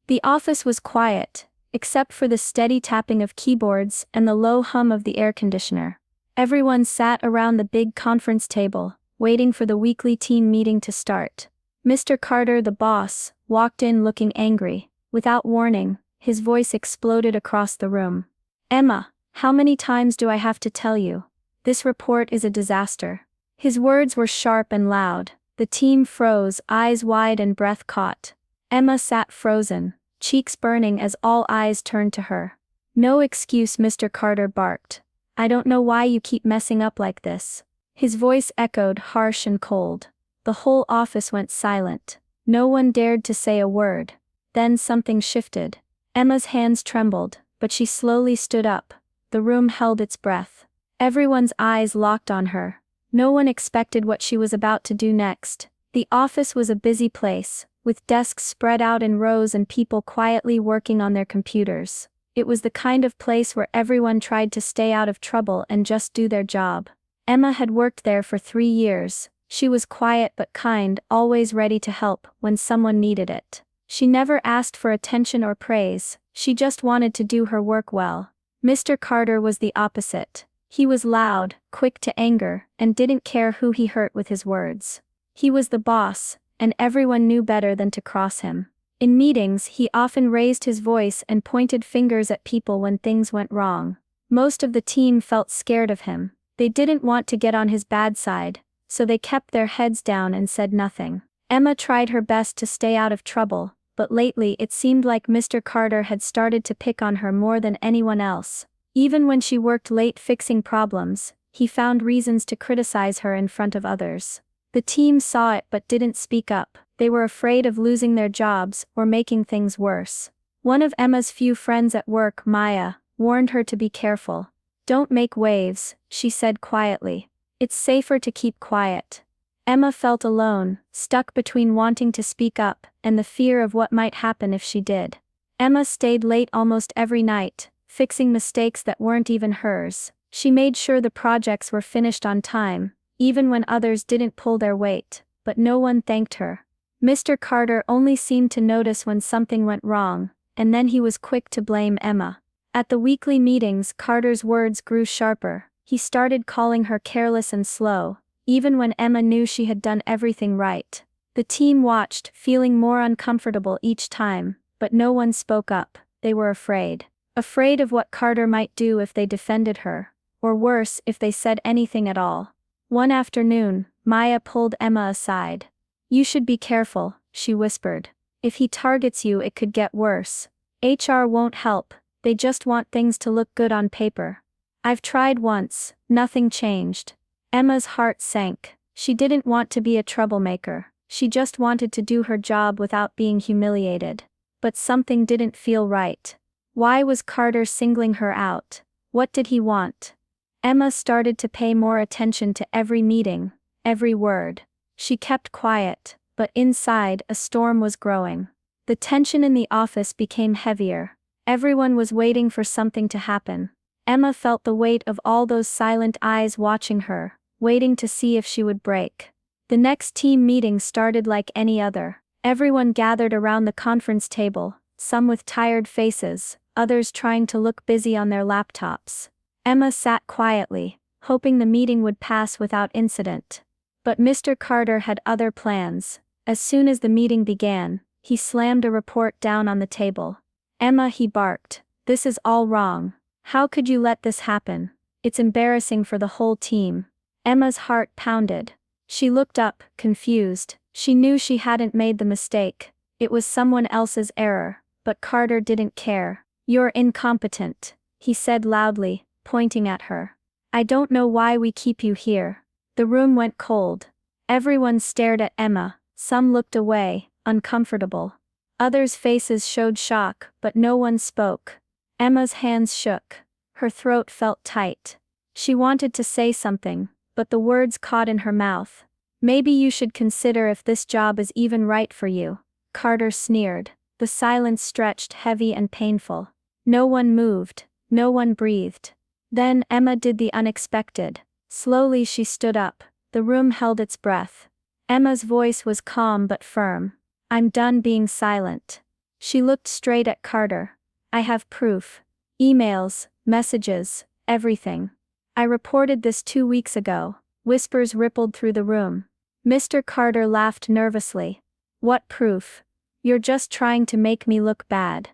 The office was quiet, except for the steady tapping of keyboards and the low hum of the air conditioner. Everyone sat around the big conference table, waiting for the weekly team meeting to start. Mr. Carter, the boss, walked in looking angry. Without warning, his voice exploded across the room. "Emma, how many times do I have to tell you? This report is a disaster." His words were sharp and loud. The team froze, eyes wide and breath caught. Emma sat frozen, cheeks burning as all eyes turned to her. "No excuse," Mr. Carter barked. "I don't know why you keep messing up like this." His voice echoed, harsh and cold. The whole office went silent. No one dared to say a word. Then something shifted. Emma's hands trembled, but she slowly stood up. The room held its breath. Everyone's eyes locked on her. No one expected what she was about to do next. The office was a busy place, with desks spread out in rows and people quietly working on their computers. It was the kind of place where everyone tried to stay out of trouble and just do their job. Emma had worked there for 3 years. She was quiet but kind, always ready to help when someone needed it. She never asked for attention or praise, she just wanted to do her work well. Mr. Carter was the opposite. He was loud, quick to anger, and didn't care who he hurt with his words. He was the boss, and everyone knew better than to cross him. In meetings, he often raised his voice and pointed fingers at people when things went wrong. Most of the team felt scared of him. They didn't want to get on his bad side, so they kept their heads down and said nothing. Emma tried her best to stay out of trouble, but lately it seemed like Mr. Carter had started to pick on her more than anyone else. Even when she worked late fixing problems, he found reasons to criticize her in front of others. The team saw it but didn't speak up. They were afraid of losing their jobs or making things worse. One of Emma's few friends at work, Maya, warned her to be careful. "Don't make waves," she said quietly. "It's safer to keep quiet." Emma felt alone, stuck between wanting to speak up and the fear of what might happen if she did. Emma stayed late almost every night, fixing mistakes that weren't even hers. She made sure the projects were finished on time, even when others didn't pull their weight, but no one thanked her. Mr. Carter only seemed to notice when something went wrong, and then he was quick to blame Emma. At the weekly meetings, Carter's words grew sharper. He started calling her careless and slow, even when Emma knew she had done everything right. The team watched, feeling more uncomfortable each time, but no one spoke up. They were afraid. Afraid of what Carter might do if they defended her, or worse, if they said anything at all. One afternoon, Maya pulled Emma aside. "You should be careful," she whispered. "If he targets you, it could get worse. HR won't help, they just want things to look good on paper. I've tried once, nothing changed." Emma's heart sank. She didn't want to be a troublemaker, she just wanted to do her job without being humiliated. But something didn't feel right. Why was Carter singling her out? What did he want? Emma started to pay more attention to every meeting, every word. She kept quiet, but inside a storm was growing. The tension in the office became heavier. Everyone was waiting for something to happen. Emma felt the weight of all those silent eyes watching her, waiting to see if she would break. The next team meeting started like any other. Everyone gathered around the conference table, some with tired faces, others trying to look busy on their laptops. Emma sat quietly, hoping the meeting would pass without incident. But Mr. Carter had other plans. As soon as the meeting began, he slammed a report down on the table. "Emma," he barked, "this is all wrong. How could you let this happen? It's embarrassing for the whole team." Emma's heart pounded. She looked up, confused. She knew she hadn't made the mistake. It was someone else's error, but Carter didn't care. "You're incompetent," he said loudly, pointing at her. "I don't know why we keep you here." The room went cold. Everyone stared at Emma, some looked away, uncomfortable. Others' faces showed shock, but no one spoke. Emma's hands shook. Her throat felt tight. She wanted to say something, but the words caught in her mouth. "Maybe you should consider if this job is even right for you," Carter sneered. The silence stretched heavy and painful. No one moved, no one breathed. Then Emma did the unexpected. Slowly she stood up. The room held its breath. Emma's voice was calm but firm. "I'm done being silent." She looked straight at Carter. I have proof. Emails, messages, everything. I reported this 2 weeks ago. Whispers rippled through the room. Mr. Carter laughed nervously. What proof? You're just trying to make me look bad.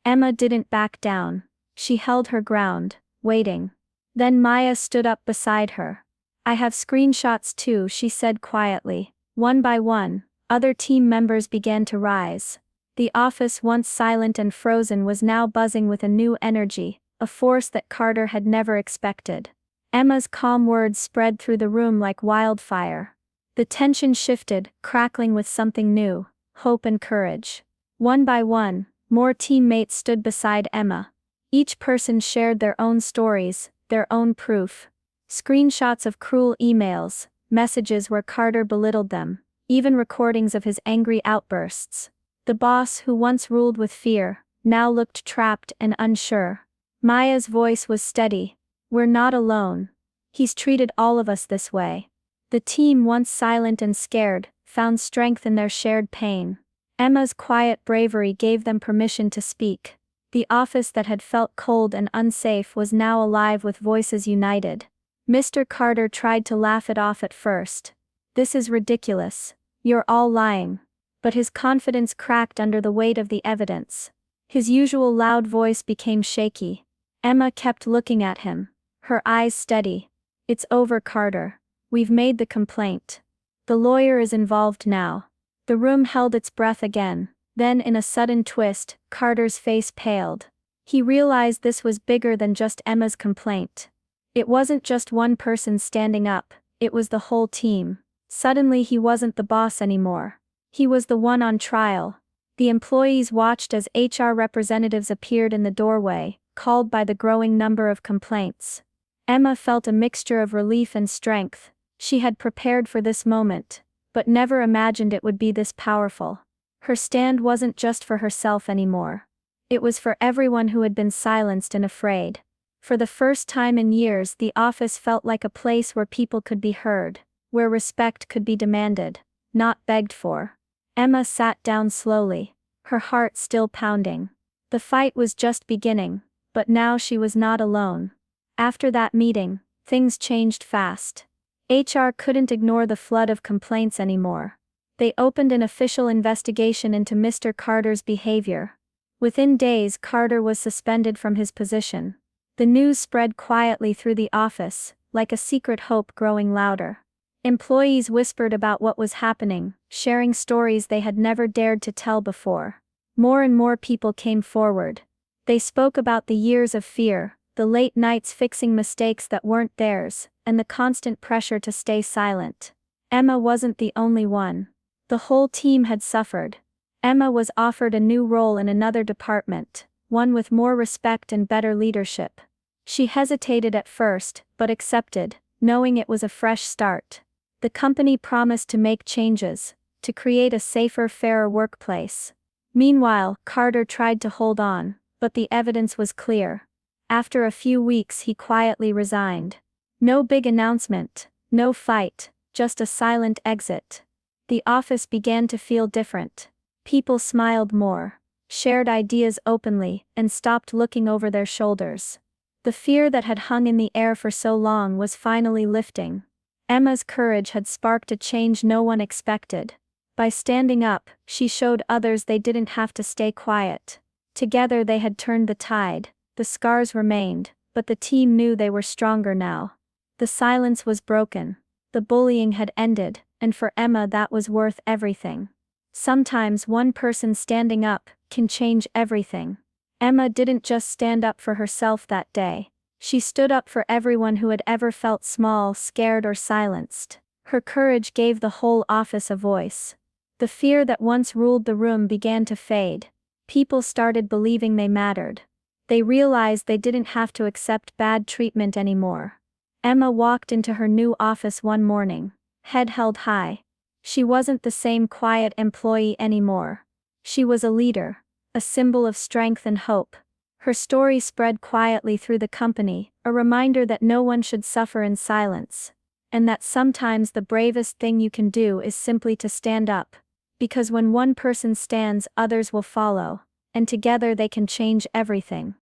Emma didn't back down. She held her ground, waiting. Then Maya stood up beside her. I have screenshots too, she said quietly. One by one, other team members began to rise. The office, once silent and frozen, was now buzzing with a new energy, a force that Carter had never expected. Emma's calm words spread through the room like wildfire. The tension shifted, crackling with something new, hope and courage. One by one, more teammates stood beside Emma. Each person shared their own stories, their own proof. Screenshots of cruel emails, messages where Carter belittled them, even recordings of his angry outbursts. The boss, who once ruled with fear, now looked trapped and unsure. Maya's voice was steady. We're not alone. He's treated all of us this way. The team, once silent and scared, found strength in their shared pain. Emma's quiet bravery gave them permission to speak. The office that had felt cold and unsafe was now alive with voices united. Mr. Carter tried to laugh it off at first. This is ridiculous. You're all lying. But his confidence cracked under the weight of the evidence. His usual loud voice became shaky. Emma kept looking at him, her eyes steady. It's over, Carter. We've made the complaint. The lawyer is involved now. The room held its breath again. Then, in a sudden twist, Carter's face paled. He realized this was bigger than just Emma's complaint. It wasn't just one person standing up, it was the whole team. Suddenly he wasn't the boss anymore. He was the one on trial. The employees watched as HR representatives appeared in the doorway, called by the growing number of complaints. Emma felt a mixture of relief and strength. She had prepared for this moment, but never imagined it would be this powerful. Her stand wasn't just for herself anymore. It was for everyone who had been silenced and afraid. For the first time in years, the office felt like a place where people could be heard, where respect could be demanded, not begged for. Emma sat down slowly, her heart still pounding. The fight was just beginning, but now she was not alone. After that meeting, things changed fast. HR couldn't ignore the flood of complaints anymore. They opened an official investigation into Mr. Carter's behavior. Within days, Carter was suspended from his position. The news spread quietly through the office, like a secret hope growing louder. Employees whispered about what was happening, sharing stories they had never dared to tell before. More and more people came forward. They spoke about the years of fear, the late nights fixing mistakes that weren't theirs, and the constant pressure to stay silent. Emma wasn't the only one. The whole team had suffered. Emma was offered a new role in another department, one with more respect and better leadership. She hesitated at first, but accepted, knowing it was a fresh start. The company promised to make changes, to create a safer, fairer workplace. Meanwhile, Carter tried to hold on, but the evidence was clear. After a few weeks, he quietly resigned. No big announcement, no fight, just a silent exit. The office began to feel different. People smiled more, shared ideas openly, and stopped looking over their shoulders. The fear that had hung in the air for so long was finally lifting. Emma's courage had sparked a change no one expected. By standing up, she showed others they didn't have to stay quiet. Together they had turned the tide. The scars remained, but the team knew they were stronger now. The silence was broken. The bullying had ended, and for Emma that was worth everything. Sometimes one person standing up can change everything. Emma didn't just stand up for herself that day. She stood up for everyone who had ever felt small, scared, or silenced. Her courage gave the whole office a voice. The fear that once ruled the room began to fade. People started believing they mattered. They realized they didn't have to accept bad treatment anymore. Emma walked into her new office one morning, head held high. She wasn't the same quiet employee anymore. She was a leader, a symbol of strength and hope. Her story spread quietly through the company, a reminder that no one should suffer in silence. And that sometimes the bravest thing you can do is simply to stand up. Because when one person stands, others will follow. and together they can change everything.